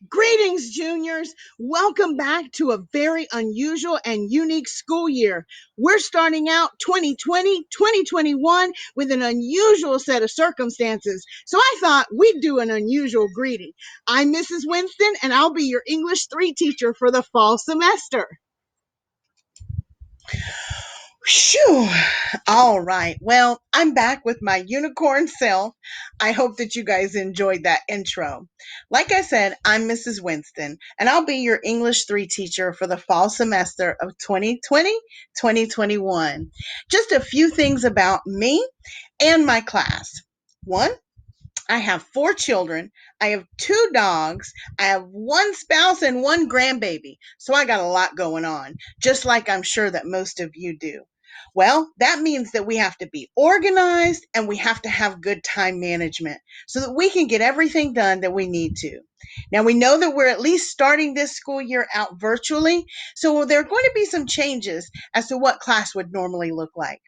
Greetings, juniors. Welcome back to a very unusual and unique school year. We're starting out 2020, 2021 with an unusual set of circumstances. So I thought we'd do an unusual greeting. I'm Mrs. Winston, and I'll be your English 3 teacher for the fall semester. Phew. All right. Well, I'm back with my unicorn self. I hope that you guys enjoyed that intro. Like I said, I'm Mrs. Winston, and I'll be your English 3 teacher for the fall semester of 2020 2021. Just a few things about me and my class. One, I have 4 children. I have 2 dogs. I have 1 spouse and 1 grandbaby. So I got a lot going on, just like I'm sure that most of you do. Well, that means that we have to be organized and we have to have good time management so that we can get everything done that we need to. Now, we know that we're at least starting this school year out virtually, so there are going to be some changes as to what class would normally look like.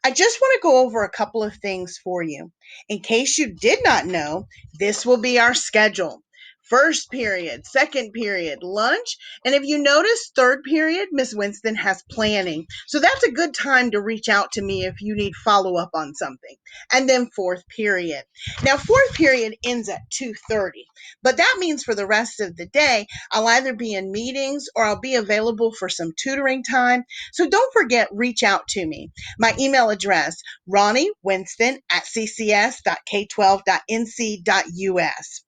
I just want to go over a couple of things for you. In case you did not know, this will be our schedule. First period, second period, lunch. And if you notice, third period, Miss Winston has planning. So that's a good time to reach out to me if you need follow up on something. And then fourth period. Now, fourth period ends at 2:30, but that means for the rest of the day, I'll either be in meetings or I'll be available for some tutoring time. So don't forget, reach out to me. My email address, ronniewinston@ccs.k12.nc.us.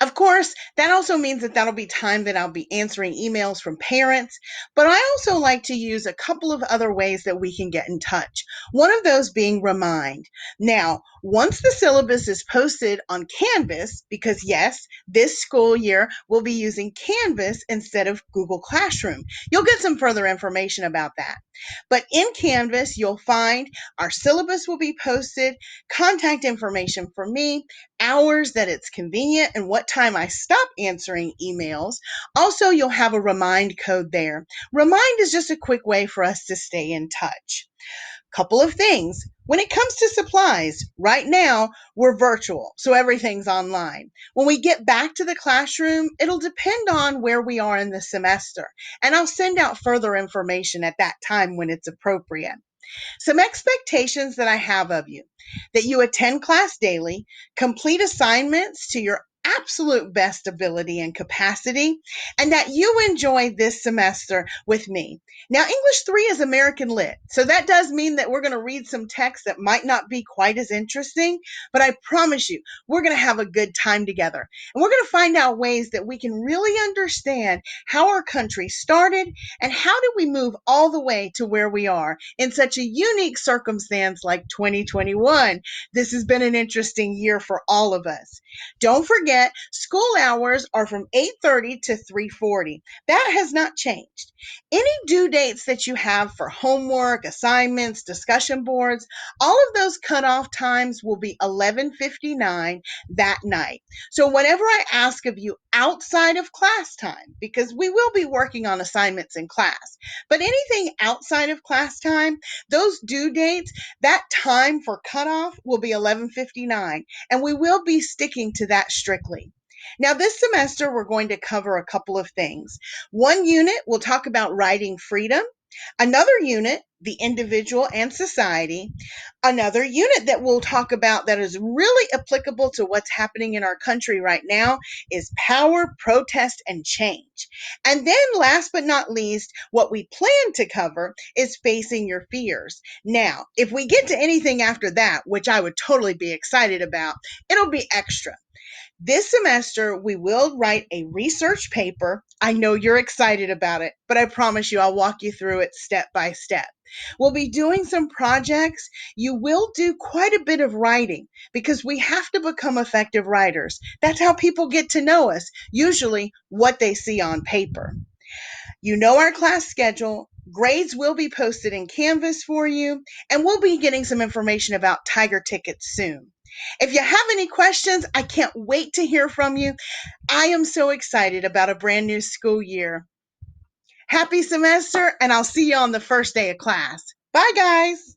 Of course, that also means that that'll be time that I'll be answering emails from parents, but I also like to use a couple of other ways that we can get in touch. One of those being Remind. Now, once the syllabus is posted on Canvas, because yes, this school year we'll be using Canvas instead of Google Classroom. You'll get some further information about that. But in Canvas, you'll find our syllabus will be posted, contact information for me, hours that it's convenient, and what time I stop answering emails. Also, you'll have a remind code there. Remind is just a quick way for us to stay in touch. Couple of things. When it comes to supplies, right now we're virtual, so everything's online. When we get back to the classroom, it'll depend on where we are in the semester, and I'll send out further information at that time when it's appropriate. Some expectations that I have of you: that you attend class daily, complete assignments to your absolute best ability and capacity, and that you enjoy this semester with me. Now, English 3 is American Lit, so that does mean that we're going to read some text that might not be quite as interesting, but I promise you, we're going to have a good time together. And we're going to find out ways that we can really understand how our country started and how did we move all the way to where we are in such a unique circumstance like 2021. This has been an interesting year for all of us. Don't forget, school hours are from 8:30 to 3:40. That has not changed. Any due dates that you have for homework, assignments, discussion boards, all of those cutoff times will be 11:59 that night. So whatever I ask of you outside of class time, because we will be working on assignments in class, but anything outside of class time, those due dates, that time for cutoff will be 11:59, and we will be sticking to that strictly. Now, this semester, we're going to cover a couple of things. One unit will talk about writing freedom. Another unit, the individual and society. Another unit that we'll talk about that is really applicable to what's happening in our country right now is power, protest, and change. And then last but not least, what we plan to cover is facing your fears. Now, if we get to anything after that, which I would totally be excited about, it'll be extra. This semester, we will write a research paper. I know you're excited about it, but I promise you I'll walk you through it step by step. We'll be doing some projects. You will do quite a bit of writing because we have to become effective writers. That's how people get to know us, usually what they see on paper. You know our class schedule. Grades will be posted in Canvas for you, and we'll be getting some information about Tiger tickets soon. If you have any questions, I can't wait to hear from you. I am so excited about a brand new school year. Happy semester, and I'll see you on the first day of class. Bye, guys.